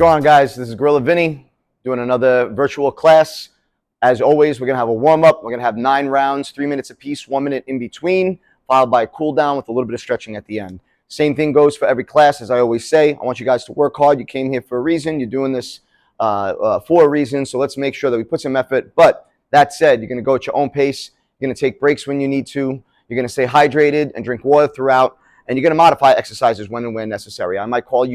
going on, guys? This is Gorilla Vinny doing another virtual class. As always, we're going to have a warm-up. We're going to have 9 rounds, 3 minutes apiece, 1 minute in between, followed by a cool down with a little bit of stretching at the end. Same thing goes for every class. As I always say, I want you guys to work hard. You came here for a reason. You're doing this for a reason, so let's make sure that we put some effort. But that said, you're going to go at your own pace. You're going to take breaks when you need to. You're going to stay hydrated and drink water throughout, and you're going to modify exercises when and where necessary. I might call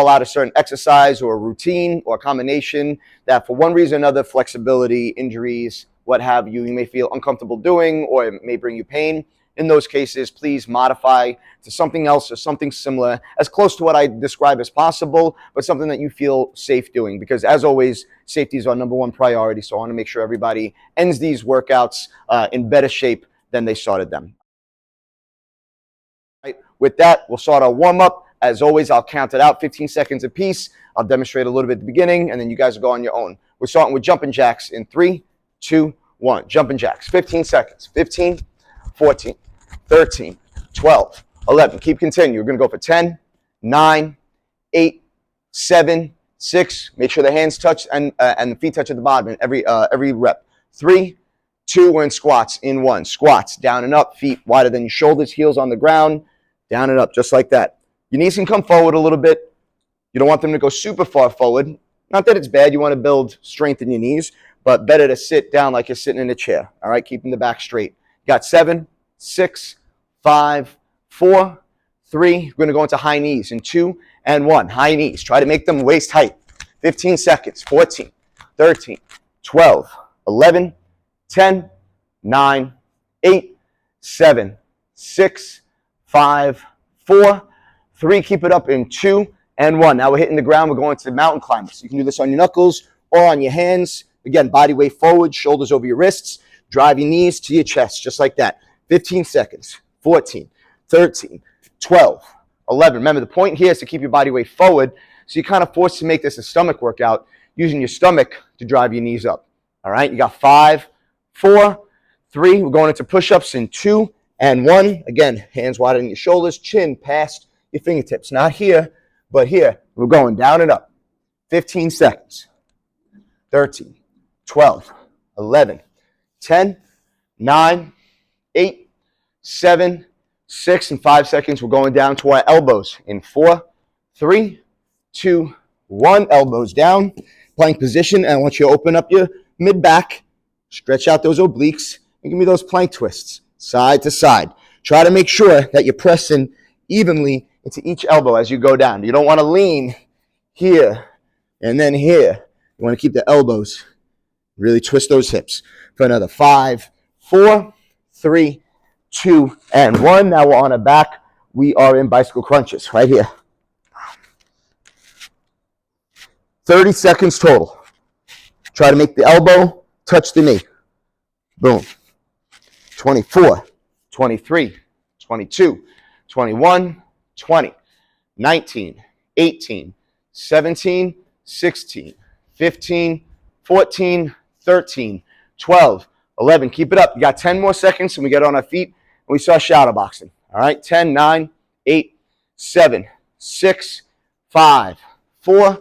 out a certain exercise or a routine or a combination that for one reason or another, flexibility, injuries, what have you, you may feel uncomfortable doing or it may bring you pain. In those cases, please modify to something else or something similar, as close to what I describe as possible, but something that you feel safe doing. Because as always, safety is our #1 priority. So I want to make sure everybody ends these workouts in better shape than they started them. Right. With that, we'll start our warm-up. As always, I'll count it out, 15 seconds apiece. I'll demonstrate a little bit at the beginning, and then you guys will go on your own. We're starting with jumping jacks in 3, 2, 1. Jumping jacks, 15 seconds. 15, 14, 13, 12, 11. Keep continuing. We're going to go for 10, 9, 8, 7, 6. Make sure the hands touch and the feet touch at the bottom in every rep. 3, 2. We're in squats in 1. Squats, down and up, feet wider than your shoulders, heels on the ground, down and up, just like that. Your knees can come forward a little bit. You don't want them to go super far forward. Not that it's bad. You want to build strength in your knees, but better to sit down like you're sitting in a chair. All right, keeping the back straight. You got 7, 6, 5, 4, 3. We're going to go into high knees in 2 and 1. High knees. Try to make them waist height. 15 seconds. 14, 13, 12, 11, 10, 9, 8, 7, 6, 5, 4, 3, keep it up in 2 and 1. Now we're hitting the ground. We're going to mountain climbers. You can do this on your knuckles or on your hands. Again, body weight forward, shoulders over your wrists. Drive your knees to your chest, just like that. 15 seconds. 14, 13, 12, 11. Remember, the point here is to keep your body weight forward, so you're kind of forced to make this a stomach workout, using your stomach to drive your knees up. All right, you got 5, 4, 3. We're going into push-ups in 2 and 1. Again, hands wider than your shoulders, chin past your fingertips. Not here, but here. We're going down and up. 15 seconds. 13, 12, 11, 10, 9, 8, 7, 6, and 5 seconds. We're going down to our elbows in 4, 3, 2, 1. Elbows down. Plank position. And I want you to open up your mid-back. Stretch out those obliques. And give me those plank twists. Side to side. Try to make sure that you're pressing evenly into each elbow as you go down. You don't want to lean here and then here. You want to keep the elbows, really twist those hips. For another 5, 4, 3, 2, and 1. Now we're on our back. We are in bicycle crunches right here. 30 seconds total. Try to make the elbow touch the knee. Boom. 24, 23, 22, 21, 20, 19, 18, 17, 16, 15, 14, 13, 12, 11. Keep it up. You got 10 more seconds and we get on our feet and we start shadow boxing. All right, 10, 9, 8, 7, 6, 5, 4,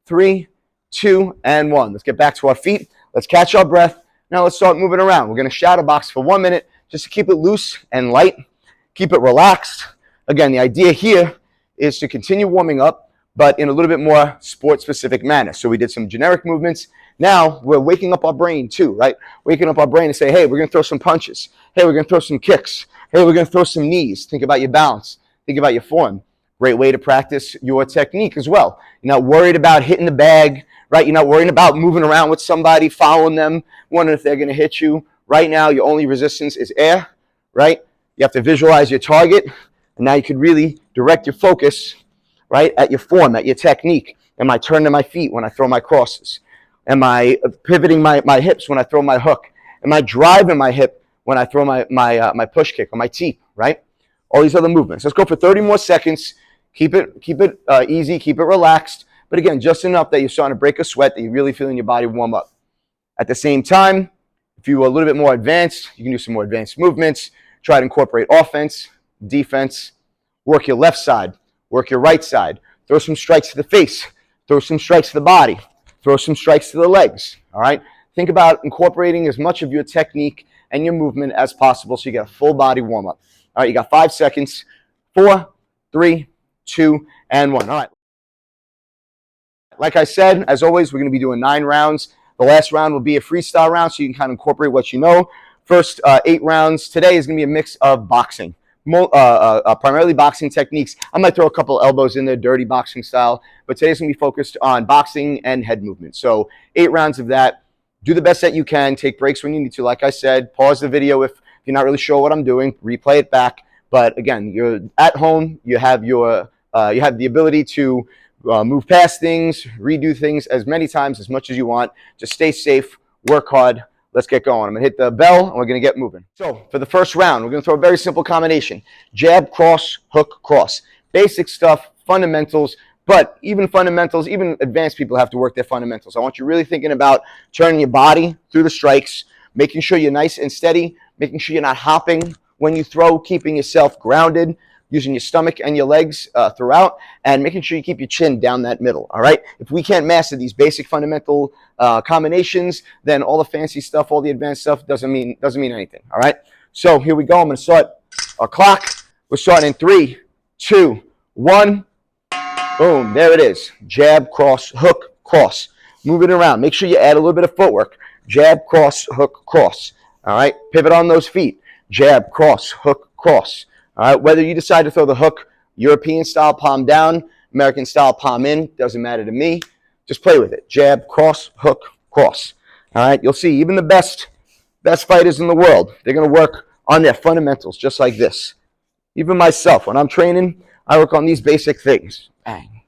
3, 2, and 1. Let's get back to our feet. Let's catch our breath. Now let's start moving around. We're going to shadow box for 1 minute just to keep it loose and light. Keep it relaxed. Again, the idea here is to continue warming up, but in a little bit more sport-specific manner. So we did some generic movements. Now we're waking up our brain too, right? Waking up our brain to say, hey, we're going to throw some punches. Hey, we're going to throw some kicks. Hey, we're going to throw some knees. Think about your balance. Think about your form. Great way to practice your technique as well. You're not worried about hitting the bag, right? You're not worrying about moving around with somebody, following them, wondering if they're going to hit you. Right now, your only resistance is air, right? You have to visualize your target. And now you can really direct your focus, right, at your form, at your technique. Am I turning my feet when I throw my crosses? Am I pivoting my hips when I throw my hook? Am I driving my hip when I throw my push kick or my teep, right? All these other movements. Let's go for 30 more seconds. Keep it easy, keep it relaxed. But again, just enough that you're starting to break a sweat, that you're really feeling your body warm up. At the same time, if you are a little bit more advanced, you can do some more advanced movements. Try to incorporate offense, defense, work your left side, work your right side, throw some strikes to the face, throw some strikes to the body, throw some strikes to the legs, all right? Think about incorporating as much of your technique and your movement as possible so you get a full body warm-up. All right, you got 5 seconds. 4, 3, 2, and 1. All right. Like I said, as always, we're going to be doing 9 rounds. The last round will be a freestyle round, so you can kind of incorporate what you know. First 8 rounds today is going to be a mix of boxing, primarily boxing techniques. I might throw a couple elbows in there, dirty boxing style, but today's going to be focused on boxing and head movement. So 8 rounds of that. Do the best that you can. Take breaks when you need to. Like I said, pause the video if you're not really sure what I'm doing. Replay it back. But again, you're at home. You have your you have the ability to move past things, redo things as many times, as much as you want. Just stay safe. Work hard. Let's get going. I'm going to hit the bell, and we're going to get moving. So for the first round, we're going to throw a very simple combination. Jab, cross, hook, cross. Basic stuff, fundamentals. But even fundamentals, even advanced people have to work their fundamentals. I want you really thinking about turning your body through the strikes, making sure you're nice and steady, making sure you're not hopping when you throw, keeping yourself grounded, using your stomach and your legs throughout, and making sure you keep your chin down that middle, all right? If we can't master these basic fundamental combinations, then all the fancy stuff, all the advanced stuff doesn't mean anything, all right? So here we go. I'm going to start our clock. We're starting in 3, 2, 1. Boom, there it is. Jab, cross, hook, cross. Move it around. Make sure you add a little bit of footwork. Jab, cross, hook, cross. All right, pivot on those feet. Jab, cross, hook, cross. All right, whether you decide to throw the hook European style, palm down, American style, palm in, doesn't matter to me. Just play with it. Jab, cross, hook, cross. All right, you'll see even the best fighters in the world, they're going to work on their fundamentals just like this. Even myself, when I'm training, I work on these basic things. Bang.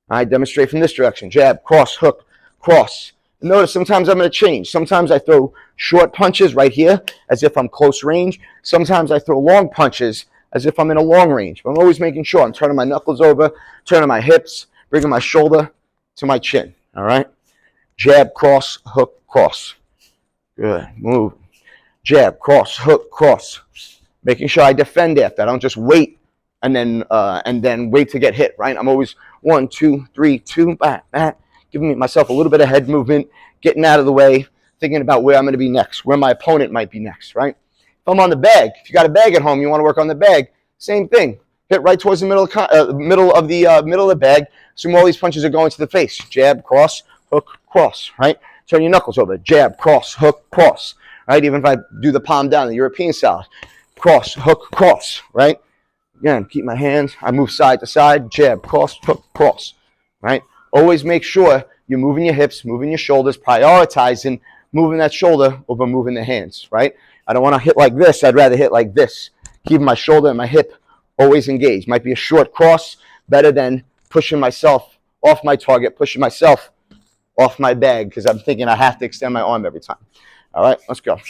I demonstrate from this direction. Jab, cross, hook, cross. And notice sometimes I'm going to change. Sometimes I throw short punches right here as if I'm close range. Sometimes I throw long punches as if I'm in a long range. But I'm always making sure I'm turning my knuckles over, turning my hips, bringing my shoulder to my chin. All right? Jab, cross, hook, cross. Good. Move. Jab, cross, hook, cross. Making sure I defend after. I don't just wait and then wait to get hit, right? I'm always 1, 2, 3, 2, back, giving myself a little bit of head movement, getting out of the way, thinking about where I'm going to be next, where my opponent might be next, right? If I'm on the bag, if you got a bag at home, you want to work on the bag, same thing. Hit right towards the middle of the bag. Assume all these punches are going to the face. Jab, cross, hook, cross, right? Turn your knuckles over. Jab, cross, hook, cross, right? Even if I do the palm down, the European style. Cross, hook, cross, right? Again, keep my hands. I move side to side. Jab, cross, hook, cross. Right? Always make sure you're moving your hips, moving your shoulders, prioritizing moving that shoulder over moving the hands. Right? I don't want to hit like this. I'd rather hit like this. Keeping my shoulder and my hip always engaged. Might be a short cross. Better than pushing myself off my target, pushing myself off my bag because I'm thinking I have to extend my arm every time. All right? Let's go.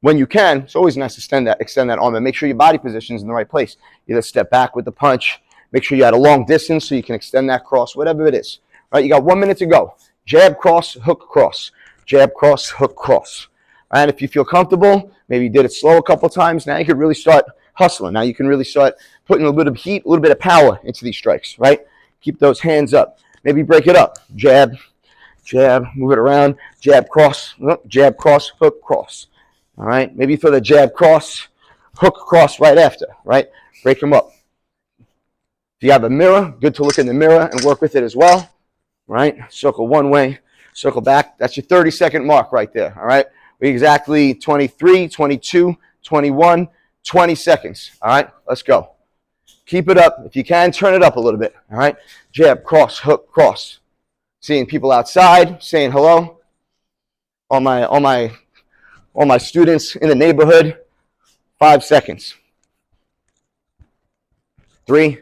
When you can, it's always nice to extend that arm and make sure your body position is in the right place. Either step back with the punch, make sure you're at a long distance so you can extend that cross, whatever it is. All right, you got 1 minute to go. Jab, cross, hook, cross. Jab, cross, hook, cross. And if you feel comfortable, maybe you did it slow a couple times, now you can really start hustling. Now you can really start putting a little bit of heat, a little bit of power into these strikes, right? Keep those hands up. Maybe break it up. Jab, jab, move it around. Jab, cross, hook, cross. All right, maybe throw the jab, cross, hook, cross right after, right? Break them up. If you have a mirror, good to look in the mirror and work with it as well, right? Circle one way, circle back. That's your 30-second mark right there, all right? We exactly 23, 22, 21, 20 seconds, all right? Let's go. Keep it up. If you can, turn it up a little bit, all right? Jab, cross, hook, cross. Seeing people outside, saying hello. All my students in the neighborhood, 5 seconds. 3,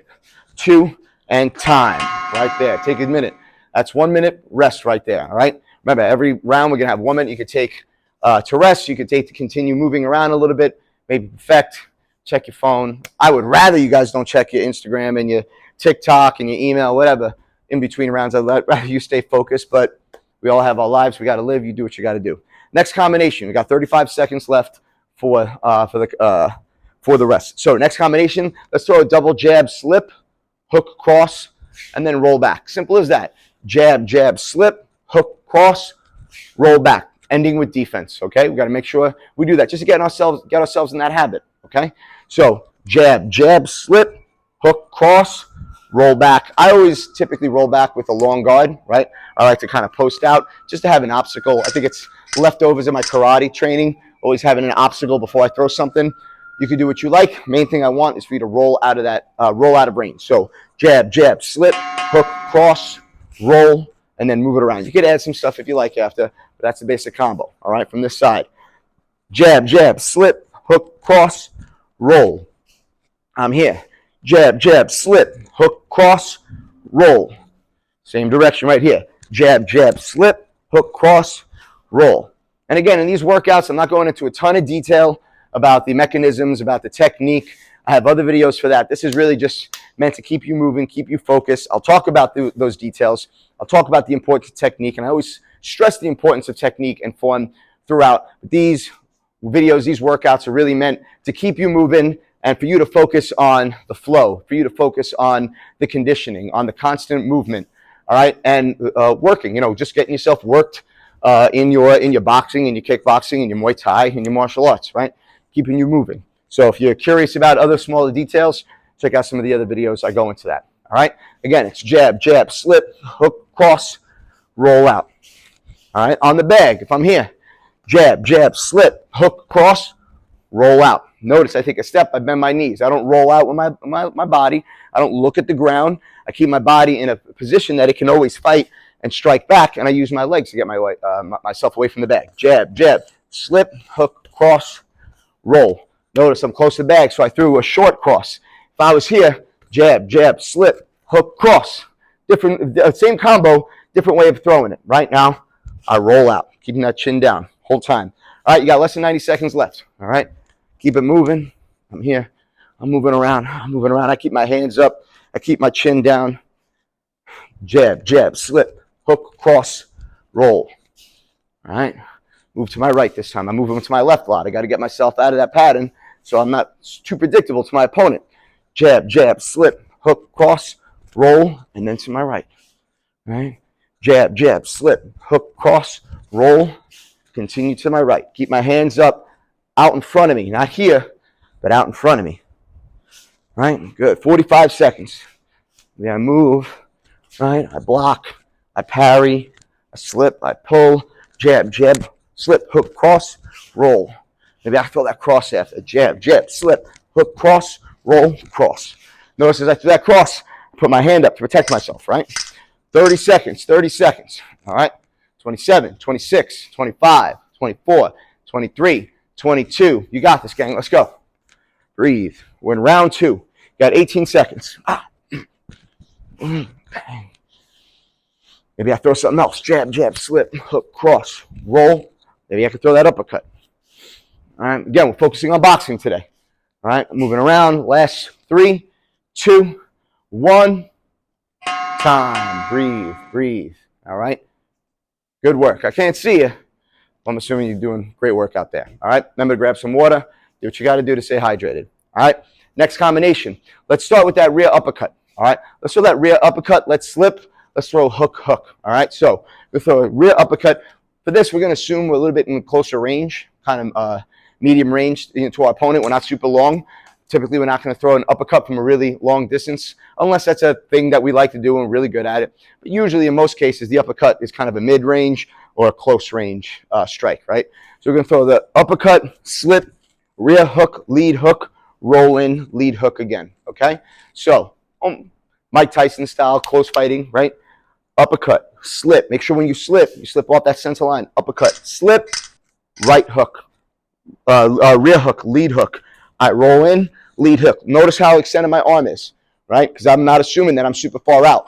2, and time. Right there. Take a minute. That's 1 minute rest right there. All right. Remember, every round we're going to have 1 minute. You could take to rest. You could take to continue moving around a little bit. Maybe perfect. Check your phone. I would rather you guys don't check your Instagram and your TikTok and your email, whatever, in between rounds. I'd rather you stay focused, but we all have our lives. We got to live. You do what you got to do. Next combination. We got 35 seconds left for the rest. So next combination, let's throw a double jab slip, hook, cross, and then roll back. Simple as that. jab, jab, slip, hook, cross, roll back, ending with defense, okay? We got to make sure we do that just to get ourselves in that habit, okay? So jab, jab, slip, hook, cross, roll back. I always typically roll back with a long guard, right? I like to kind of post out just to have an obstacle. I think it's leftovers in my karate training, always having an obstacle before I throw something. You can do what you like. Main thing I want is for you to roll out of that, roll out of range. So jab, jab, slip, hook, cross, roll, and then move it around. You could add some stuff if you like after, but that's the basic combo, all right, from this side. Jab, jab, slip, hook, cross, roll. I'm here. Jab, jab, slip, hook, cross, roll. Same direction right here. Jab, jab, slip, hook, cross, roll. And again, in these workouts, I'm not going into a ton of detail about the mechanisms, about the technique. I have other videos for that. This is really just meant to keep you moving, keep you focused. I'll talk about those details. I'll talk about the importance of technique, and I always stress the importance of technique and form throughout. These videos, these workouts are really meant to keep you moving and for you to focus on the flow, for you to focus on the conditioning, on the constant movement, all right, and working, just getting yourself worked in your boxing, in your kickboxing, in your Muay Thai, in your martial arts, right? Keeping you moving. So if you're curious about other smaller details, check out some of the other videos. I go into that, all right? Again, it's jab, jab, slip, hook, cross, roll out, all right? On the bag, if I'm here, jab, jab, slip, hook, cross, roll out. Notice I take a step, I bend my knees. I don't roll out with my body. I don't look at the ground. I keep my body in a position that it can always fight and strike back, and I use my legs to get myself away from the bag. Jab, jab, slip, hook, cross, roll. Notice I'm close to the bag, so I threw a short cross. If I was here, jab, jab, slip, hook, cross. Same combo, different way of throwing it. Right now, I roll out, keeping that chin down, whole time. All right, you got less than 90 seconds left, all right? Keep it moving. I'm here. I'm moving around. I keep my hands up. I keep my chin down. Jab, jab, slip, hook, cross, roll. All right? Move to my right this time. I'm moving to my left a lot. I got to get myself out of that pattern so I'm not too predictable to my opponent. Jab, jab, slip, hook, cross, roll, and then to my right. All right? Jab, jab, slip, hook, cross, roll, continue to my right. Keep my hands up. Out in front of me, not here, but out in front of me. All right, good. 45 seconds. I move, right? I block, I parry, I slip, I pull, jab, jab, slip, hook, cross, roll. Maybe I throw that cross after. Jab, jab, slip, hook, cross, roll, cross. Notice as I do that cross, I put my hand up to protect myself, right? 30 seconds, 30 seconds. All right, 27, 26, 25, 24, 23, 22. You got this, gang. Let's go. Breathe. We're in round 2. You got 18 seconds. Maybe I throw something else. Jab, jab, slip, hook, cross, roll. Maybe I could throw that uppercut. All right. Again, we're focusing on boxing today. All right. Moving around. Last 3, 2, 1. Time. Breathe. Breathe. All right. Good work. I can't see you. I'm assuming you're doing great work out there. All right. Remember to grab some water. Do what you got to do to stay hydrated. All right. Next combination. Let's start with that rear uppercut. All right. Let's throw that rear uppercut. Let's slip. Let's throw hook, hook. All right. So we'll throw a rear uppercut. For this, we're going to assume we're a little bit in closer range, kind of medium range to our opponent. We're not super long. Typically, we're not going to throw an uppercut from a really long distance, unless that's a thing that we like to do and we're really good at it. But usually, in most cases, the uppercut is kind of a mid-range or a close range strike, right? So we're going to throw the uppercut, slip, rear hook, lead hook, roll in, lead hook again, okay? So Mike Tyson style, close fighting, right? Uppercut, slip. Make sure when you slip off that center line. Uppercut, slip, right hook, rear hook, lead hook. I roll in, lead hook. Notice how extended my arm is, right? Because I'm not assuming that I'm super far out.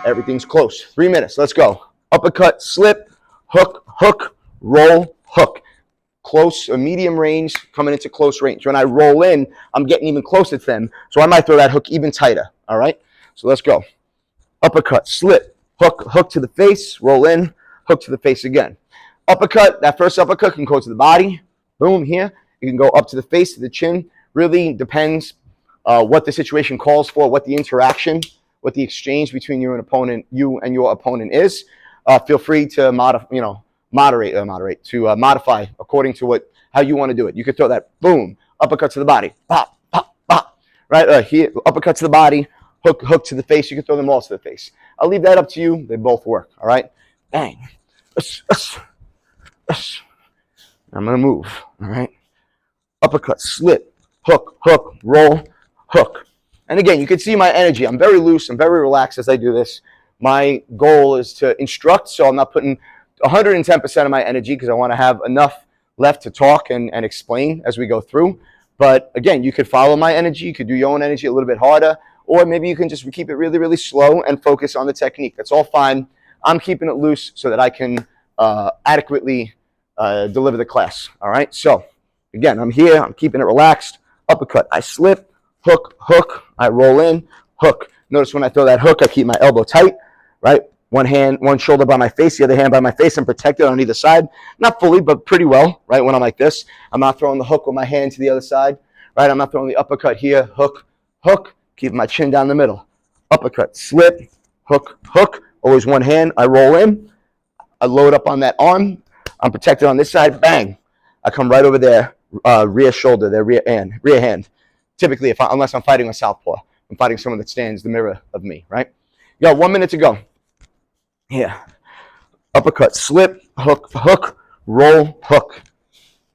Everything's close. 3 minutes. Let's go. Uppercut, slip, hook, hook, roll, hook. Close, a medium range, coming into close range. When I roll in, I'm getting even closer to them, so I might throw that hook even tighter, all right? So let's go. Uppercut, slip, hook, hook to the face, roll in, hook to the face again. Uppercut, that first uppercut can go to the body, boom, here. You can go up to the face, to the chin. Really depends what the situation calls for, what the interaction what the exchange between you and your opponent is. Feel free to modify according to how you want to do it. You could throw that boom, uppercut to the body, pop, pop, pop, right? Here, uppercut to the body, hook to the face. You can throw them all to the face. I'll leave that up to you. They both work, all right? Bang. I'm going to move, all right? Uppercut, slip, hook, roll, hook. And again, you can see my energy. I'm very loose. I'm very relaxed as I do this. My goal is to instruct, so I'm not putting 110% of my energy because I want to have enough left to talk and explain as we go through. But again, you could follow my energy. You could do your own energy a little bit harder, or maybe you can just keep it really, really slow and focus on the technique. That's all fine. I'm keeping it loose so that I can adequately deliver the class. All right. So again, I'm here. I'm keeping it relaxed. Uppercut. I slip. Hook. I roll in. Hook. Notice when I throw that hook, I keep my elbow tight. Right. One shoulder by my face, the other hand by my face. I'm protected on either side. Not fully, but pretty well. Right. When I'm like this, I'm not throwing the hook with my hand to the other side. Right. I'm not throwing the uppercut here. Hook. Keep my chin down the middle. Uppercut. Slip. Hook. Always one hand. I roll in. I load up on that arm. I'm protected on this side. Bang. I come right over there, rear shoulder, their rear hand. Typically, unless I'm fighting a southpaw, I'm fighting someone that stands the mirror of me, right? You got 1 minute to go. Here. Uppercut, slip, hook, roll, hook.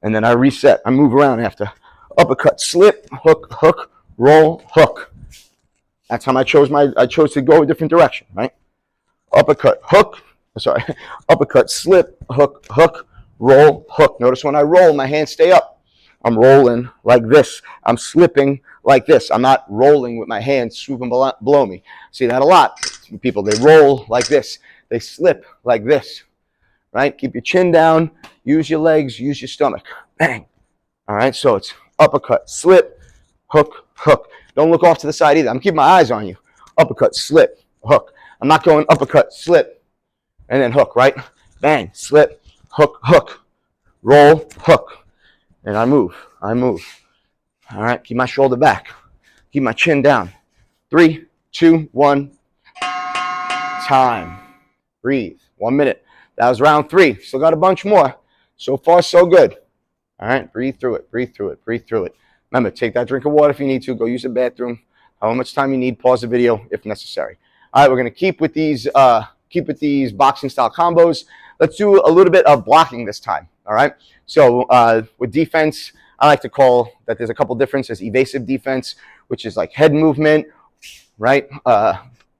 And then I reset. I move around after. Uppercut, slip, hook, roll, hook. That's how I chose to go a different direction, right? Uppercut, uppercut, slip, hook, roll, hook. Notice when I roll, my hands stay up. I'm rolling like this. I'm slipping like this. I'm not rolling with my hands swooping below me. See that a lot. People, they roll like this. They slip like this, right? Keep your chin down. Use your legs. Use your stomach. Bang. All right, so it's uppercut, slip, hook. Don't look off to the side either. I'm keeping my eyes on you. Uppercut, slip, hook. I'm not going uppercut, slip, and then hook, right? Bang, slip, hook, roll, hook. And I move. All right, keep my shoulder back. Keep my chin down. 3, 2, 1. Time. Breathe. 1 minute. That was round 3. Still got a bunch more. So far, so good. All right, breathe through it. Remember, take that drink of water if you need to. Go use the bathroom. However much time you need, pause the video if necessary. All right, we're going to keep with these boxing style combos. Let's do a little bit of blocking this time. All right. So with defense, I like to call that there's a couple differences. Evasive defense, which is like head movement, right?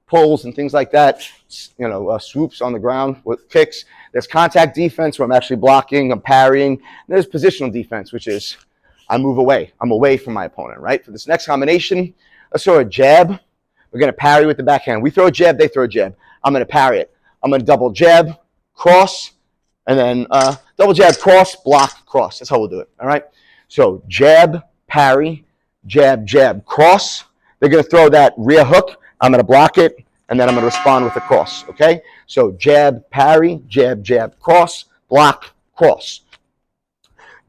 Pulls and things like that. Swoops on the ground with kicks. There's contact defense where I'm actually blocking, I'm parrying. There's positional defense, which is I move away. I'm away from my opponent, right? For this next combination, let's throw a jab. We're going to parry with the backhand. We throw a jab, they throw a jab. I'm going to parry it. I'm going to double jab, cross, and then double jab, cross, block, cross. That's how we'll do it, all right? So jab, parry, jab, cross. They're going to throw that rear hook. I'm going to block it, and then I'm going to respond with a cross, okay? So jab, parry, jab, cross, block, cross.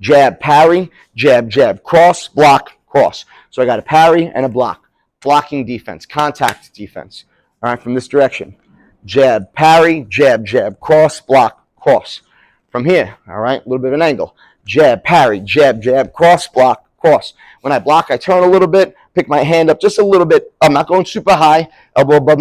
Jab, parry, jab, cross, block, cross. So I got a parry and a block. Blocking defense, contact defense. All right, from this direction. Jab, parry, jab, cross, block, cross. From here, all right, a little bit of an angle. Jab, parry, jab, cross, block, cross. When I block, I turn a little bit, pick my hand up just a little bit. I'm not going super high, elbow above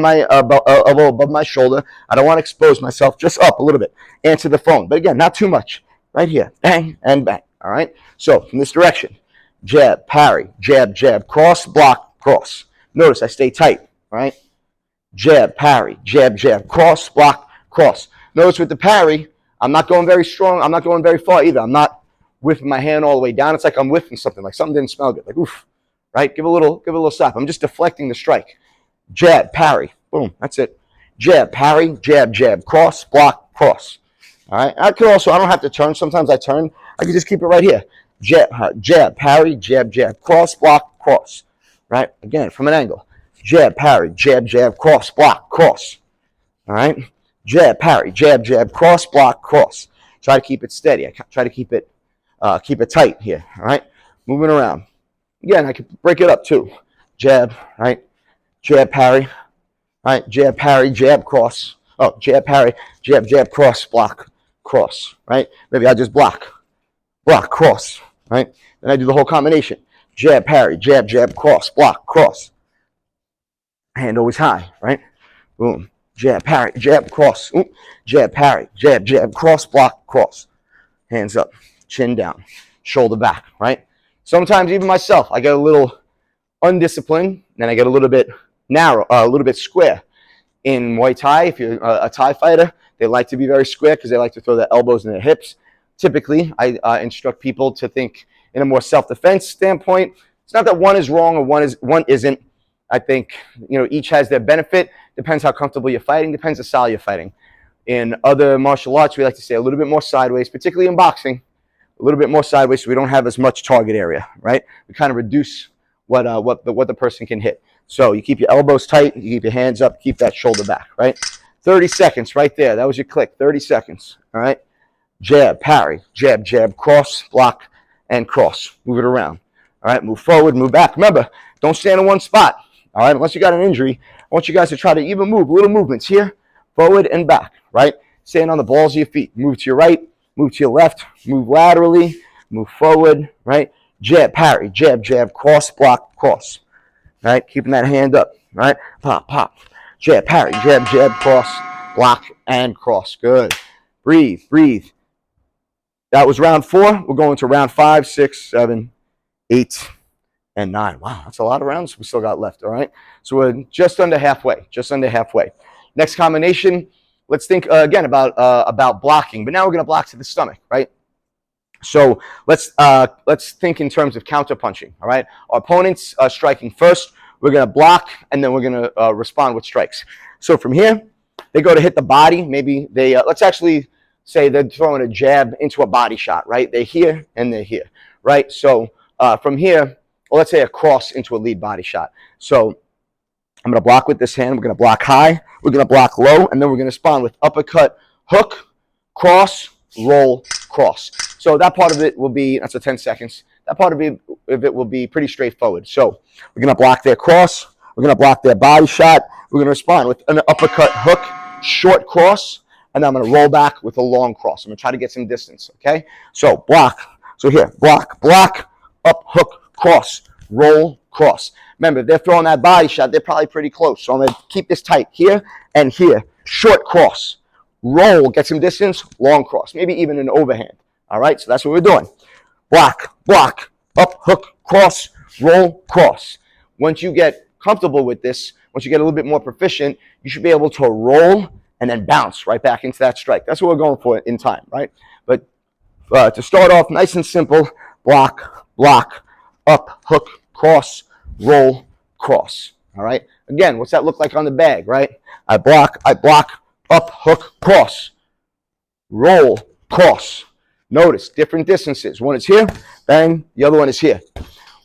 my shoulder. I don't want to expose myself, just up a little bit. Answer the phone, but again, not too much. Right here, bang and bang, all right? So from this direction, jab, parry, jab, cross, block, cross. Notice I stay tight, right? Jab, parry, jab, cross, block, cross. Notice with the parry, I'm not going very strong. I'm not going very far either. I'm not whipping my hand all the way down. It's like I'm whiffing something, like something didn't smell good. Like, oof, right? Give a little stop. I'm just deflecting the strike. Jab, parry, boom, that's it. Jab, parry, jab, cross, block, cross. All right? I don't have to turn. Sometimes I turn. I can just keep it right here. Jab, parry, jab, cross, block, cross. Right? Again, from an angle. Jab, parry, jab, cross, block, cross. All right? Jab, parry, jab, cross, block, cross. Try to keep it steady. I try to keep it tight here. All right? Moving around. Again, I can break it up too. Jab, right? Jab, parry, right? Jab, parry, jab, cross. Oh, jab, parry, jab, jab, cross, block, cross, right? Maybe I just block, cross, right? Then I do the whole combination. Jab, parry, jab, jab, cross, block, cross. Hand always high, right? Boom. Jab, parry, jab, cross. Ooh. Jab, parry, jab, jab, cross, block, cross. Hands up, chin down, shoulder back, right? Sometimes even myself, I get a little undisciplined, then I get a little bit narrow, a little bit square. In Muay Thai, if you're a Thai fighter, they like to be very square because they like to throw their elbows in their hips. Typically, I instruct people to think in a more self-defense standpoint. It's not that one is wrong or one isn't. I think each has their benefit. Depends how comfortable you're fighting. Depends the style you're fighting. In other martial arts, we like to say a little bit more sideways, particularly in boxing, a little bit more sideways, so we don't have as much target area, right? We kind of reduce what the person can hit. So you keep your elbows tight, you keep your hands up, keep that shoulder back, right? 30 seconds right there. That was your click. 30 seconds, all right? Jab, parry, jab, jab, cross, block, and cross. Move it around, all right? Move forward, move back. Remember, don't stand in one spot, all right? Unless you got an injury, I want you guys to try to even move, little movements here, forward and back, right? Stand on the balls of your feet. Move to your right, move to your left, move laterally, move forward, right? Jab, parry, jab, jab, cross, block, cross. Right, keeping that hand up, right? Pop, pop. Jab, parry, jab, jab, cross, block, and cross. Good. Breathe, breathe. That was round 4. We're going to round 5, 6, 7, 8, and 9. Wow, that's a lot of rounds we still got left, all right? So we're just under halfway, Next combination, let's think again about blocking, but now we're going to block to the stomach, right? So let's think in terms of counter punching. All right, our opponent's striking first. We're going to block, and then we're going to respond with strikes. So from here, they go to hit the body. Maybe they let's actually say they're throwing a jab into a body shot. Right, they're here and they're here. Right, so from here, well, let's say a cross into a lead body shot. So I'm going to block with this hand. We're going to block high. We're going to block low, and then we're going to respond with uppercut, hook, cross, roll, cross. So that part of it will be, that's 10 seconds. That part of it will be pretty straightforward. So we're going to block their cross. We're going to block their body shot. We're going to respond with an uppercut, hook, short cross, and then I'm going to roll back with a long cross. I'm going to try to get some distance, okay? So block. So here, block, up, hook, cross, roll, cross. Remember, if they're throwing that body shot, they're probably pretty close. So I'm going to keep this tight here and here. Short cross. Roll, get some distance, long cross, maybe even an overhand. All right, so that's what we're doing. Block, up, hook, cross, roll, cross. Once you get comfortable with this, once you get a little bit more proficient, you should be able to roll and then bounce right back into that strike. That's what we're going for in time, right? But to start off, nice and simple, block, up, hook, cross, roll, cross. All right? Again, what's that look like on the bag, right? I block, up, hook, cross, roll, cross. Notice different distances. One is here, bang, the other one is here.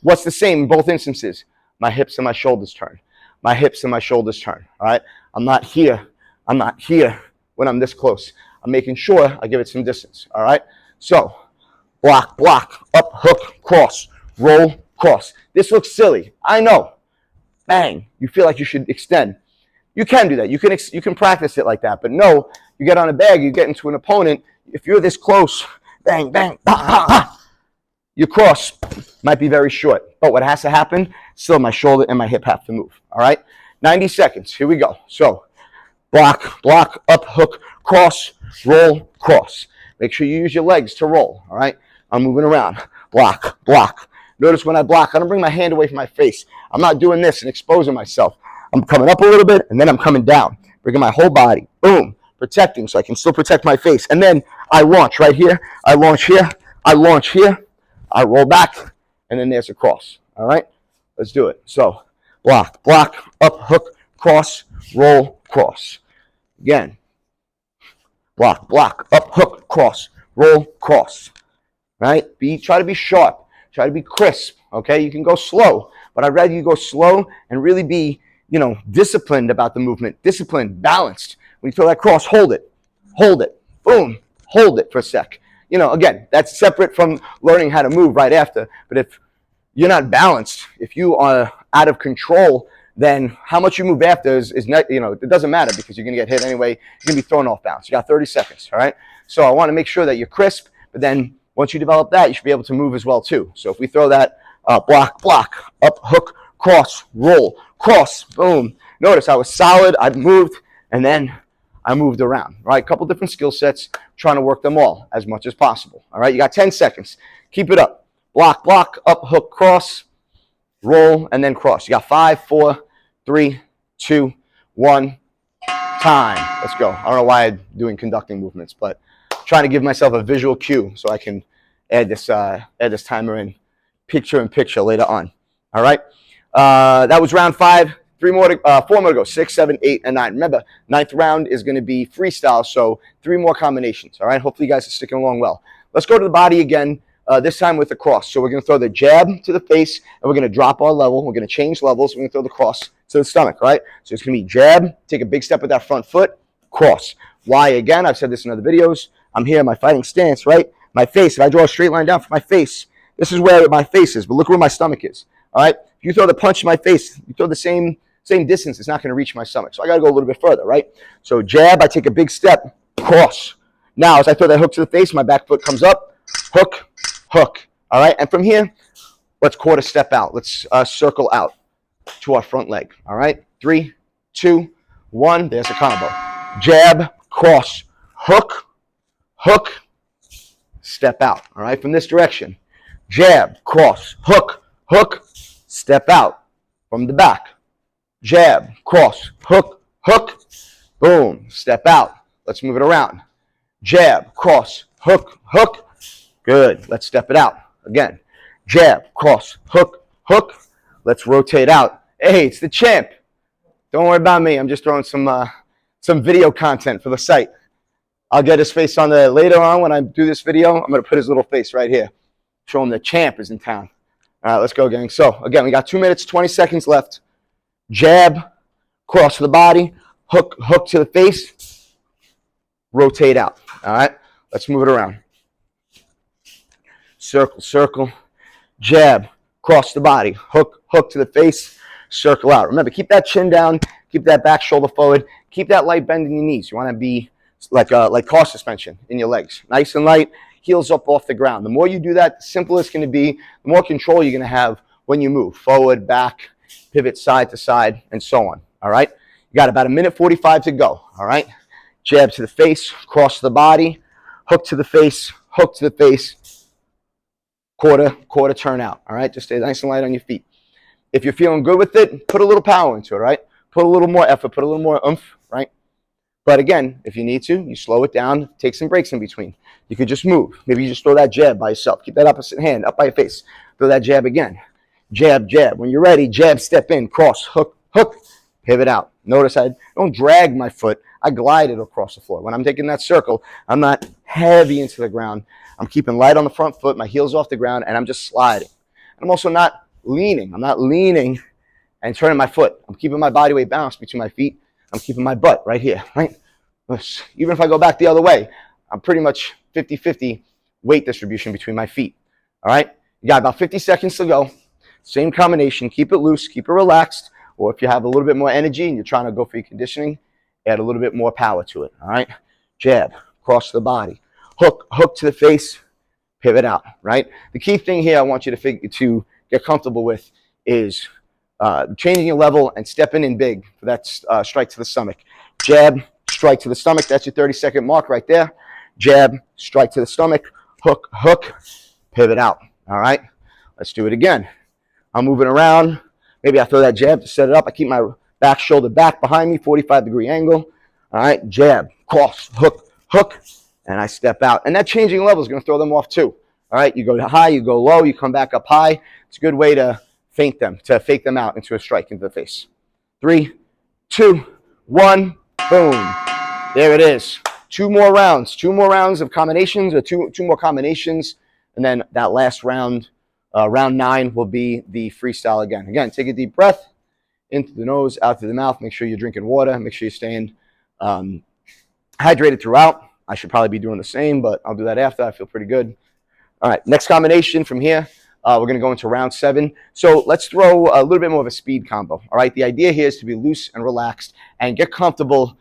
What's the same in both instances? My hips and my shoulders turn. My hips and my shoulders turn, all right? I'm not here when I'm this close. I'm making sure I give it some distance, all right? So, block, up, hook, cross, roll, cross. This looks silly. I know. Bang, you feel like you should extend. You can do that. You can practice it like that. But no, you get on a bag, you get into an opponent. If you're this close, bang, bang, bah, bah, bah, your cross might be very short. But what has to happen, still my shoulder and my hip have to move. All right? 90 seconds. Here we go. So, block, up, hook, cross, roll, cross. Make sure you use your legs to roll. All right? I'm moving around. Block. Notice when I block, I don't bring my hand away from my face. I'm not doing this and exposing myself. I'm coming up a little bit, and then I'm coming down. Bringing my whole body. Boom. Protecting, so I can still protect my face. And then I launch right here. I launch here. I launch here. I roll back, and then there's a cross. All right? Let's do it. So, block, up, hook, cross, roll, cross. Again. Block, up, hook, cross, roll, cross. Right? Try to be sharp. Try to be crisp, okay? You can go slow, but I'd rather you go slow and really be, disciplined about the movement. Disciplined, balanced. When you throw that cross, hold it. Boom. Hold it for a sec. Again, that's separate from learning how to move right after. But if you're not balanced, if you are out of control, then how much you move after is not, it doesn't matter because you're going to get hit anyway. You're going to be thrown off balance. You got 30 seconds, all right? So I want to make sure that you're crisp, but then once you develop that, you should be able to move as well too. So if we throw that block, up, hook, cross, roll, cross, boom. Notice I was solid, I moved, and then I moved around, right? A couple different skill sets, trying to work them all as much as possible, all right? You got 10 seconds. Keep it up. Block, up, hook, cross, roll, and then cross. You got 5, 4, 3, 2, 1, time. Let's go. I don't know why I'm doing conducting movements, but I'm trying to give myself a visual cue so I can add this timer in picture later on. All right. That was round 5. 4 more to go. 6, 7, 8, and 9. Remember, 9th round is going to be freestyle, so 3 more combinations. All right. Hopefully, you guys are sticking along well. Let's go to the body again. This time with the cross. So we're going to throw the jab to the face, and we're going to drop our level. We're going to change levels. We're going to throw the cross to the stomach, right? So it's going to be jab, take a big step with that front foot, cross. Why? Again, I've said this in other videos. I'm here in my fighting stance, right? My face, if I draw a straight line down for my face, this is where my face is, but look where my stomach is, all right? If you throw the punch in my face, you throw the same distance, it's not going to reach my stomach. So I got to go a little bit further, right? So jab, I take a big step, cross. Now, as I throw that hook to the face, my back foot comes up, hook, hook, all right? And from here, let's quarter step out. Let's circle out to our front leg, all right? 3, 2, 1, there's a combo. Jab, cross, hook, hook, step out, all right? From this direction, jab, cross, hook, hook, step out from the back. Jab, cross, hook, hook, boom, step out. Let's move it around. Jab, cross, hook, hook. Good. Let's step it out. Again. Jab, cross, hook, hook. Let's rotate out. Hey, it's the champ. Don't worry about me. I'm just throwing some video content for the site. I'll get his face on there later on when I do this video. I'm going to put his little face right here. Show him the champ is in town. All right, let's go, gang. So, again, we got 2 minutes, 20 seconds left. Jab, cross the body, hook to the face, rotate out. All right, let's move it around. Circle, circle, jab, cross the body, hook to the face, circle out. Remember, keep that chin down, keep that back shoulder forward, keep that light bend in your knees. You want to be like car suspension in your legs. Nice and light, heels up off the ground. The more you do that, the simpler it's going to be, the more control you're going to have when you move. Forward, back, pivot side to side, and so on. All right? You got about 1:45 to go. All right? Jab to the face, cross the body, hook to the face, quarter turn out. All right? Just stay nice and light on your feet. If you're feeling good with it, put a little power into it, right? Put a little more effort, put a little more oomph, right? But again, if you need to, you slow it down, take some breaks in between. You could just move. Maybe you just throw that jab by yourself. Keep that opposite hand up by your face. Throw that jab again. Jab, jab. When you're ready, jab, step in, cross, hook, hook, pivot out. Notice I don't drag my foot. I glide it across the floor. When I'm taking that circle, I'm not heavy into the ground. I'm keeping light on the front foot, my heels off the ground, and I'm just sliding. I'm also not leaning. I'm not leaning and turning my foot. I'm keeping my body weight balanced between my feet. I'm keeping my butt right here, right? Even if I go back the other way, I'm pretty much 50-50 weight distribution between my feet, all right? You got about 50 seconds to go. Same combination. Keep it loose, keep it relaxed, or if you have a little bit more energy and you're trying to go for your conditioning, add a little bit more power to it, all right? Jab, cross the body, hook to the face, pivot out, right? The key thing here I want you to get comfortable with is changing your level and stepping in big for that strike to the stomach. Jab, strike to the stomach. That's your 30-second mark right there. Jab, strike to the stomach, hook, pivot out. All right, let's do it again. I'm moving around. Maybe I throw that jab to set it up. I keep my back shoulder back behind me, 45-degree angle. All right, jab, cross, hook, and I step out. And that changing level is going to throw them off too. All right, you go high, you go low, you come back up high. It's a good way to fake them out into a strike into the face. 3, 2, 1, boom. There it is. 2 more rounds of combinations, or two more combinations, and then that last round, round 9, will be the freestyle again. Again, take a deep breath, into the nose, out through the mouth. Make sure you're drinking water. Make sure you're staying hydrated throughout. I should probably be doing the same, but I'll do that after. I feel pretty good. All right, next combination from here. We're going to go into round 7. So let's throw a little bit more of a speed combo. All right. The idea here is to be loose and relaxed and get comfortable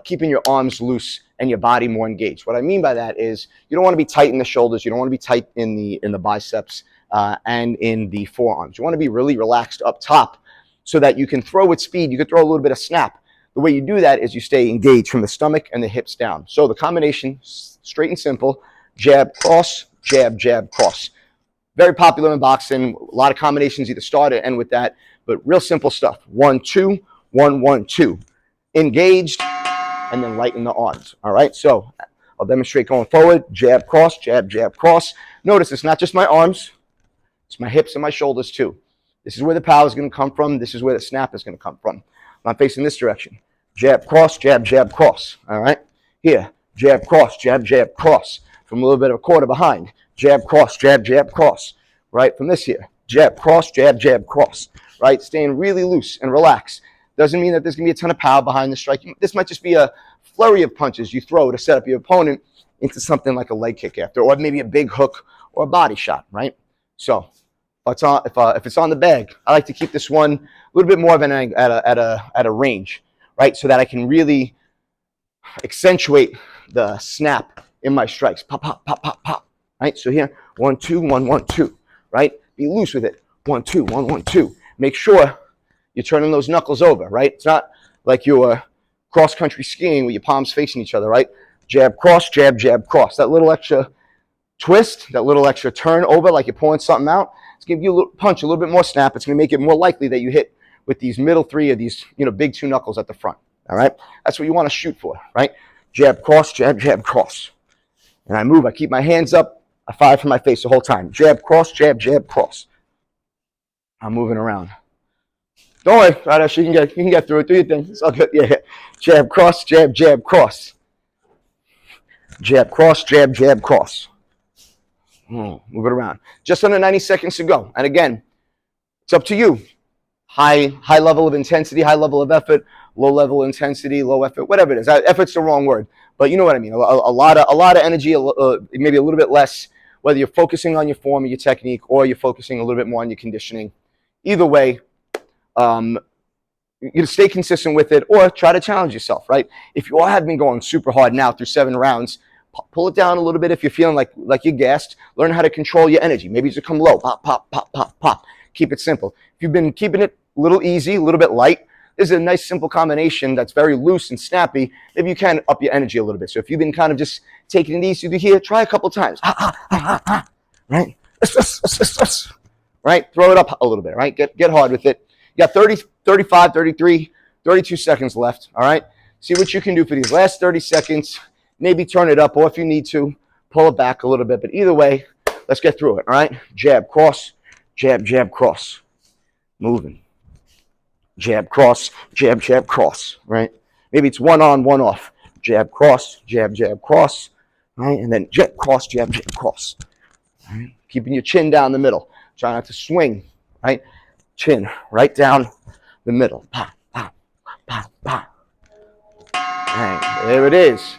keeping your arms loose and your body more engaged. What I mean by that is you don't want to be tight in the shoulders. You don't want to be tight in the biceps and in the forearms. You want to be really relaxed up top so that you can throw with speed. You can throw a little bit of snap. The way you do that is you stay engaged from the stomach and the hips down. So the combination, straight and simple, jab, cross, jab, jab, cross. Very popular in boxing. A lot of combinations either start or end with that, but real simple stuff. 1, 2, 1, 1, 2. Engaged, and then lighten the arms. All right, so I'll demonstrate going forward. Jab, cross, jab, jab, cross. Notice it's not just my arms. It's my hips and my shoulders too. This is where the power is going to come from. This is where the snap is going to come from. I'm facing this direction. Jab, cross, jab, jab, cross. All right? Here, jab, cross, jab, jab, cross. From a little bit of a quarter behind. Jab, cross, jab, jab, cross. Right? From this here. Jab, cross, jab, jab, cross. Right? Staying really loose and relaxed. Doesn't mean that there's going to be a ton of power behind the strike. This might just be a flurry of punches you throw to set up your opponent into something like a leg kick after, or maybe a big hook or a body shot, right? So if it's on the bag, I like to keep this one a little bit more of an at a range, right? So that I can really accentuate the snap in my strikes. Pop, pop, pop, pop, pop. Right? So here, 1, 2, 1, 1, 2. Right? Be loose with it. 1, 2, 1, 1, 2. Make sure you're turning those knuckles over, right? It's not like you're cross-country skiing with your palms facing each other, right? Jab, cross, jab, jab, cross. That little extra twist, that little extra turn over like you're pulling something out, it's going to give you a little punch, a little bit more snap. It's going to make it more likely that you hit with these middle 3 of these, big 2 knuckles at the front, all right? That's what you want to shoot for, right? Jab, cross, jab, jab, cross. And I move. I keep my hands up. I fire from my face the whole time. Jab, cross, jab, jab, cross. I'm moving around. Don't worry, right? You can get through it. Do your thing. It's all good. Yeah. Jab, cross, jab, jab, cross. Jab, cross, jab, jab, cross. Move it around. Just under 90 seconds to go. And again, it's up to you. High level of intensity, high level of effort, low level intensity, low effort, whatever it is. Effort's the wrong word, but you know what I mean. A lot of energy, maybe a little bit less. Whether you're focusing on your form or your technique, or you're focusing a little bit more on your conditioning. Either way, you stay consistent with it, or try to challenge yourself. Right? If you all have been going super hard now through 7 rounds, pull it down a little bit. If you're feeling like you're gassed, learn how to control your energy. Maybe you come low, pop, pop, pop, pop, pop. Keep it simple. If you've been keeping it a little easy, a little bit light, this is a nice simple combination that's very loose and snappy. Maybe you can up your energy a little bit. So if you've been kind of just taking it easy to here, try a couple times. Right? Right? Throw it up a little bit, right? Get hard with it. You got 30, 35, 33, 32 seconds left, all right? See what you can do for these last 30 seconds. Maybe turn it up, or if you need to, pull it back a little bit. But either way, let's get through it, all right? Jab, cross, jab, jab, cross. Moving. Jab, cross, jab, jab, cross, right? Maybe it's 1 on, 1 off. Jab, cross, jab, jab, cross, right? And then jab, cross, jab, jab, cross. Right? Keeping your chin down the middle. Try not to swing, right? Chin right down the middle. Pa, pa, pa, pa. Right, there it is.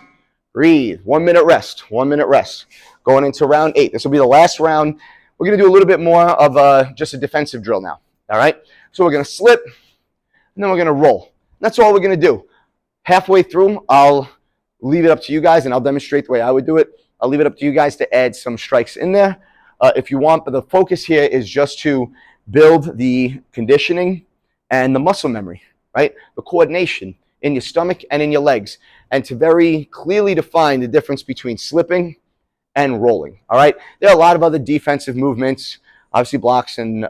Breathe. 1 minute rest. 1 minute rest. Going into round 8. This will be the last round. We're going to do a little bit more of just a defensive drill now. All right? So we're going to slip, and then we're going to roll. That's all we're going to do. Halfway through, I'll leave it up to you guys, and I'll demonstrate the way I would do it. I'll leave it up to you guys to add some strikes in there if you want. But the focus here is just to build the conditioning and the muscle memory, right? The coordination in your stomach and in your legs, and to very clearly define the difference between slipping and rolling, all right? There are a lot of other defensive movements, obviously blocks and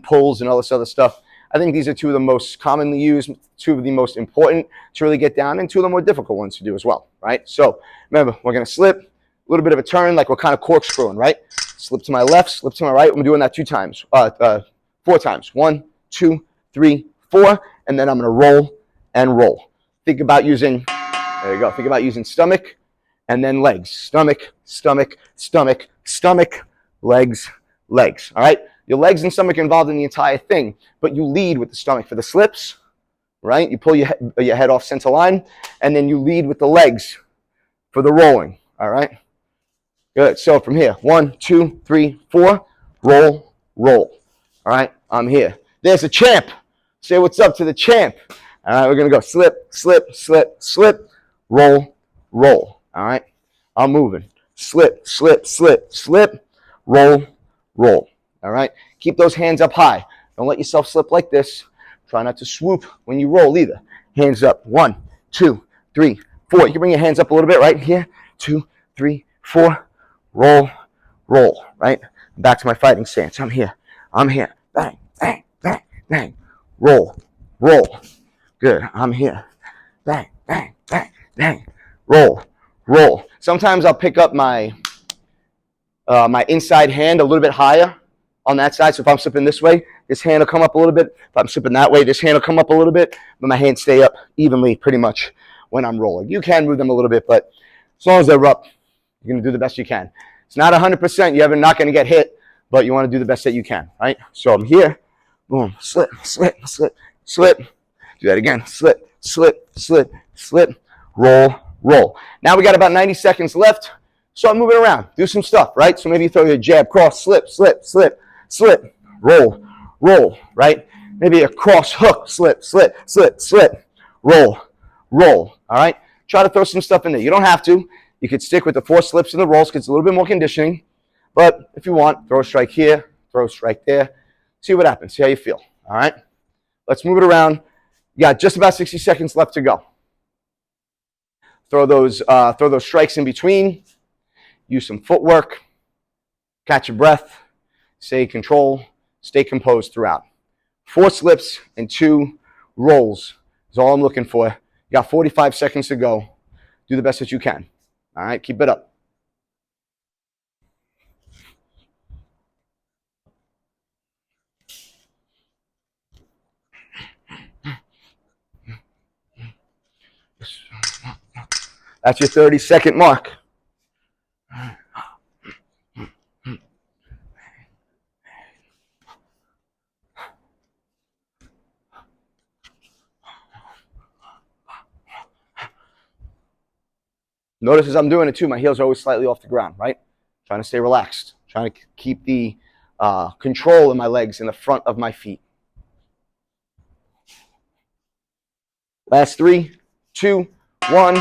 pulls and all this other stuff. I think these are 2 of the most commonly used, 2 of the most important to really get down, and 2 of the more difficult ones to do as well, right? So remember, we're going to slip, a little bit of a turn, like we're kind of corkscrewing, right? Slip to my left, slip to my right. I'm doing that 2 times, 4 times. 1, 2, 3, 4, and then I'm going to roll and roll. Think about using, there you go, think about using stomach and then legs. Stomach, stomach, stomach, stomach, legs, legs, all right? Your legs and stomach are involved in the entire thing, but you lead with the stomach for the slips, right? You pull your head off center line, and then you lead with the legs for the rolling, all right? Good. So from here, 1, 2, 3, 4, roll, roll. All right, I'm here. There's a champ. Say what's up to the champ. All right, we're going to go slip, slip, slip, slip, roll, roll. All right, I'm moving. Slip, slip, slip, slip, roll, roll. All right, keep those hands up high. Don't let yourself slip like this. Try not to swoop when you roll either. Hands up. 1, 2, 3, 4. You can bring your hands up a little bit right here. 2, 3, 4. Roll, roll. Right? Back to my fighting stance. I'm here. I'm here. Bang, bang, bang, bang. Roll, roll. Good. I'm here. Bang, bang, bang, bang. Roll, roll. Sometimes I'll pick up my my inside hand a little bit higher on that side. So if I'm slipping this way, this hand will come up a little bit. If I'm slipping that way, this hand will come up a little bit. But my hands stay up evenly pretty much when I'm rolling. You can move them a little bit, but as long as they're up, you're going to do the best you can. It's not 100%. You're not going to get hit, but you want to do the best that you can, right? So I'm here. Boom. Slip, slip, slip, slip. Do that again. Slip, slip, slip, slip. Roll, roll. Now we got about 90 seconds left. Start moving around. Do some stuff, right? So maybe you throw your jab, cross, slip, slip, slip, slip, roll, roll, right? Maybe a cross hook, slip, slip, slip, slip, roll, roll, all right? Try to throw some stuff in there. You don't have to. You could stick with the 4 slips and the rolls because it's a little bit more conditioning. But if you want, throw a strike here, throw a strike there. See what happens. See how you feel, all right? Let's move it around. You got just about 60 seconds left to go. Throw those strikes in between. Use some footwork. Catch your breath. Stay control. Stay composed throughout. 4 slips and 2 rolls is all I'm looking for. You got 45 seconds to go. Do the best that you can. All right, keep it up. That's your 30-second mark. Notice as I'm doing it too, my heels are always slightly off the ground, right? Trying to stay relaxed. Trying to keep the control in my legs in the front of my feet. Last 3, 2, 1.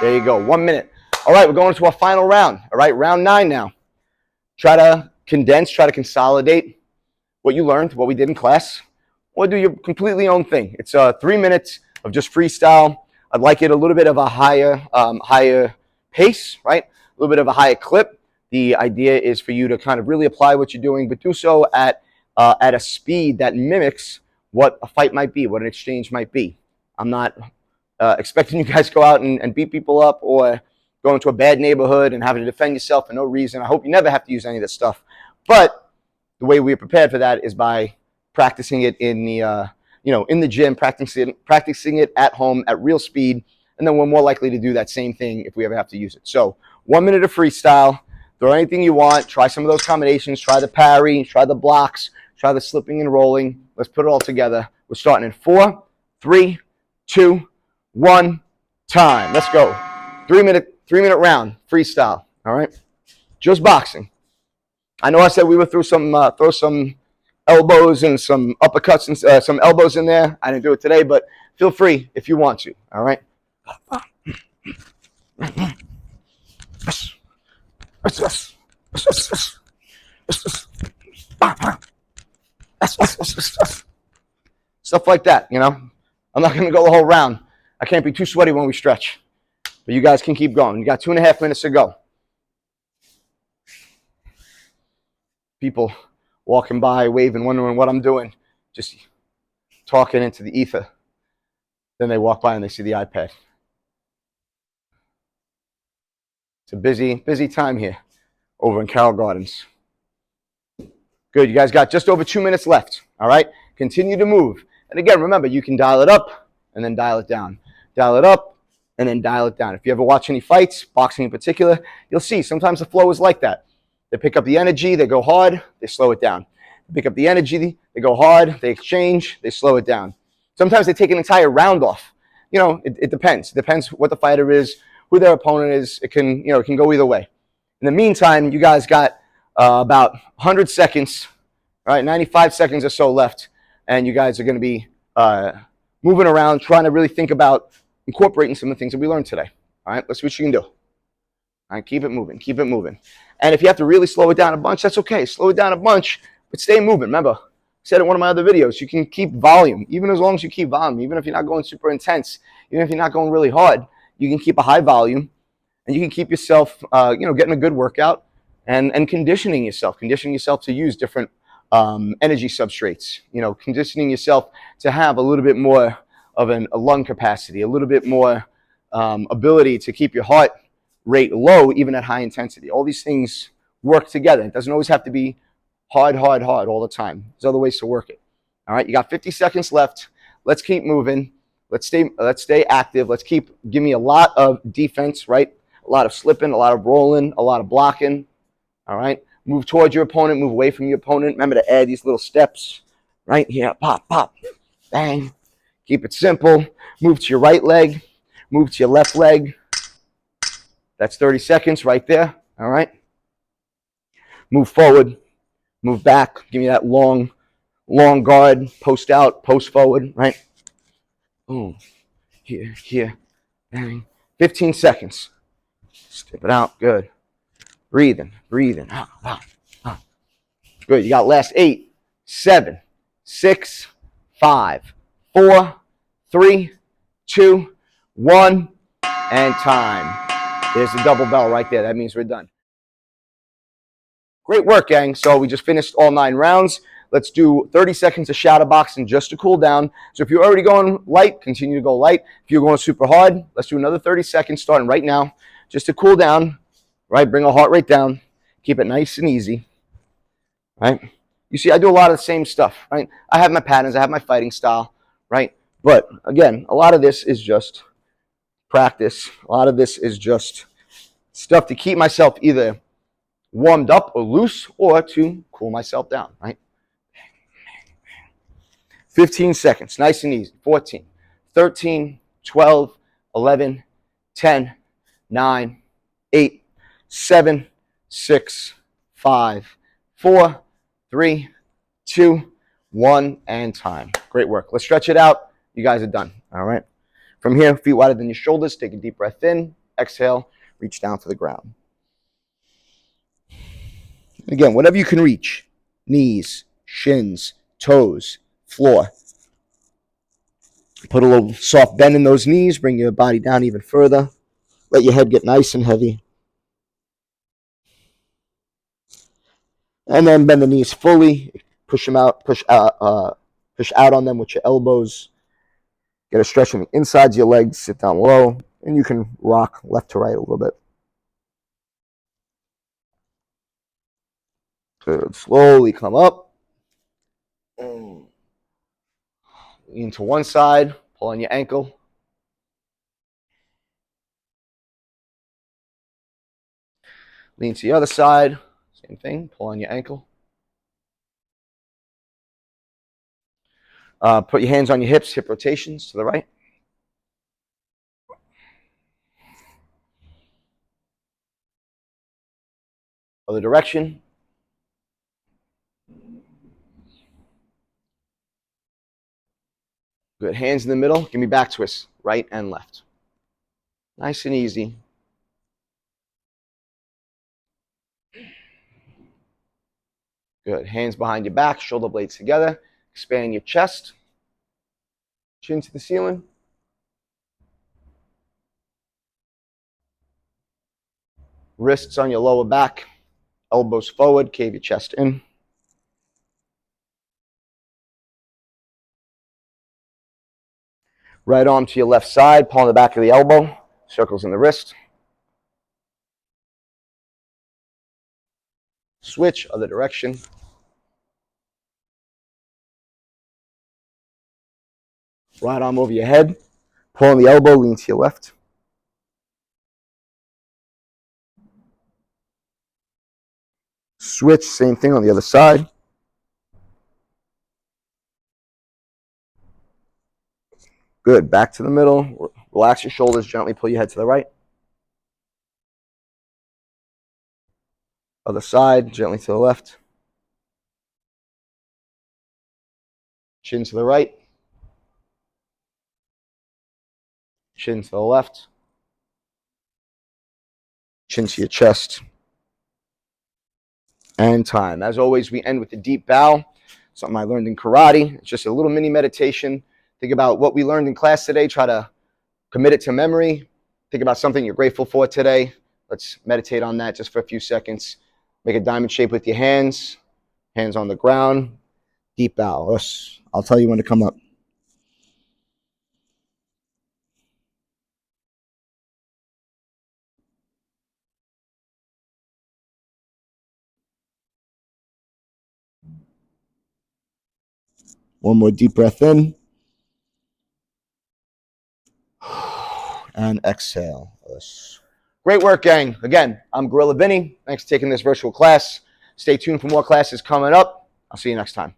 There you go. 1 minute. All right, we're going to our final round. All right, round 9 now. Try to condense, try to consolidate what you learned, what we did in class, or do your completely own thing. It's 3 minutes of just freestyle. I'd like it a little bit of a higher pace, right? A little bit of a higher clip. The idea is for you to kind of really apply what you're doing, but do so at a speed that mimics what a fight might be, what an exchange might be. I'm not expecting you guys to go out and beat people up or go into a bad neighborhood and having to defend yourself for no reason. I hope you never have to use any of this stuff. But the way we're prepared for that is by practicing it in the in the gym, practicing it at home at real speed, and then we're more likely to do that same thing if we ever have to use it. So 1 minute of freestyle. Throw anything you want. Try some of those combinations. Try the parry. Try the blocks. Try the slipping and rolling. Let's put it all together. We're starting in 4, 3, 2, 1. Time. Let's go. 3 minute round freestyle. All right. Just boxing. I know I said we would throw some elbows and some uppercuts and some elbows in there. I didn't do it today, but feel free if you want to. All right. Stuff like that, you know. I'm not going to go the whole round. I can't be too sweaty when we stretch. But you guys can keep going. You got 2.5 minutes to go. People walking by, waving, wondering what I'm doing, just talking into the ether. Then they walk by and they see the iPad. It's a busy time here over in Carroll Gardens. Good, you guys got just over 2 minutes left, all right? Continue to move. And again, remember, you can dial it up and then dial it down. Dial it up and then dial it down. If you ever watch any fights, boxing in particular, you'll see sometimes the flow is like that. They pick up the energy, they go hard, they slow it down. They pick up the energy, they go hard, they exchange, they slow it down. Sometimes they take an entire round off. You know, it depends. It depends what the fighter is, who their opponent is. It can go either way. In the meantime, you guys got about 100 seconds All right, 95 seconds or so left, and you guys are going to be moving around, trying to really think about incorporating some of the things that we learned today. All right, let's see what you can do. All right, keep it moving, keep it moving. And if you have to really slow it down a bunch, that's okay. Slow it down a bunch, but stay moving. Remember, I said in one of my other videos, you can keep volume, even as long as you keep volume, even if you're not going super intense, even if you're not going really hard, you can keep a high volume, and you can keep yourself, getting a good workout and conditioning yourself to use different energy substrates, conditioning yourself to have a little bit more of a lung capacity, a little bit more ability to keep your heart rate low, even at high intensity. All these things work together. It doesn't always have to be hard all the time. There's other ways to work it. All right, you got 50 seconds left. Let's keep moving. Let's stay active. Give me a lot of defense, right? A lot of slipping, a lot of rolling, a lot of blocking. All right, move towards your opponent, move away from your opponent. Remember to add these little steps right here. Pop, pop, bang. Keep it simple. Move to your right leg, move to your left leg. That's 30 seconds right there. All right, move forward, move back. Give me that long guard. Post out, post forward, right? Boom. Here, bang. 15 seconds. Step it out. Good. Breathing. Good. You got last 8, 7, 6, 5, 4, 3, 2, 1, and time. There's the double bell right there. That means we're done. Great work, gang. So we just finished all 9 rounds. Let's do 30 seconds of shadow boxing just to cool down. So if you're already going light, continue to go light. If you're going super hard, let's do another 30 seconds starting right now just to cool down, right? Bring our heart rate down. Keep it nice and easy, right? You see, I do a lot of the same stuff, right? I have my patterns. I have my fighting style, right? But again, a lot of this is just practice. A lot of this is just stuff to keep myself either warmed up or loose or to cool myself down, right? 15 seconds, nice and easy. 14, 13, 12, 11, 10, 9, 8, 7, 6, 5, 4, 3, 2, 1, and time. Great work. Let's stretch it out. You guys are done, all right? From here, feet wider than your shoulders. Take a deep breath in. Exhale. Reach down to the ground. Again, whatever you can reach. Knees, shins, toes, floor. Put a little soft bend in those knees. Bring your body down even further. Let your head get nice and heavy. And then bend the knees fully. Push them out. Push out on them with your elbows. Get a stretch from the insides of your legs. Sit down low. And you can rock left to right a little bit. Good. Slowly come up. Lean to one side. Pull on your ankle. Lean to the other side. Same thing. Pull on your ankle. Put your hands on your hips. Hip rotations to the right. Other direction. Good. Hands in the middle. Give me back twists. Right and left. Nice and easy. Good. Hands behind your back. Shoulder blades together. Expand your chest. Chin to the ceiling. Wrists on your lower back. Elbows forward. Cave your chest in. Right arm to your left side. Pull on the back of the elbow. Circles in the wrist. Switch, other direction. Right arm over your head. Pull on the elbow, lean to your left. Switch, same thing on the other side. Good, back to the middle. Relax your shoulders, gently pull your head to the right. Other side, gently to the left. Chin to the right. Chin to the left. Chin to your chest. And time. As always, we end with a deep bow. Something I learned in karate. It's just a little mini meditation. Think about what we learned in class today. Try to commit it to memory. Think about something you're grateful for today. Let's meditate on that just for a few seconds. Make a diamond shape with your hands. Hands on the ground. Deep bow. I'll tell you when to come up. One more deep breath in. And exhale. Great work, gang. Again, I'm Gorilla Vinny. Thanks for taking this virtual class. Stay tuned for more classes coming up. I'll see you next time.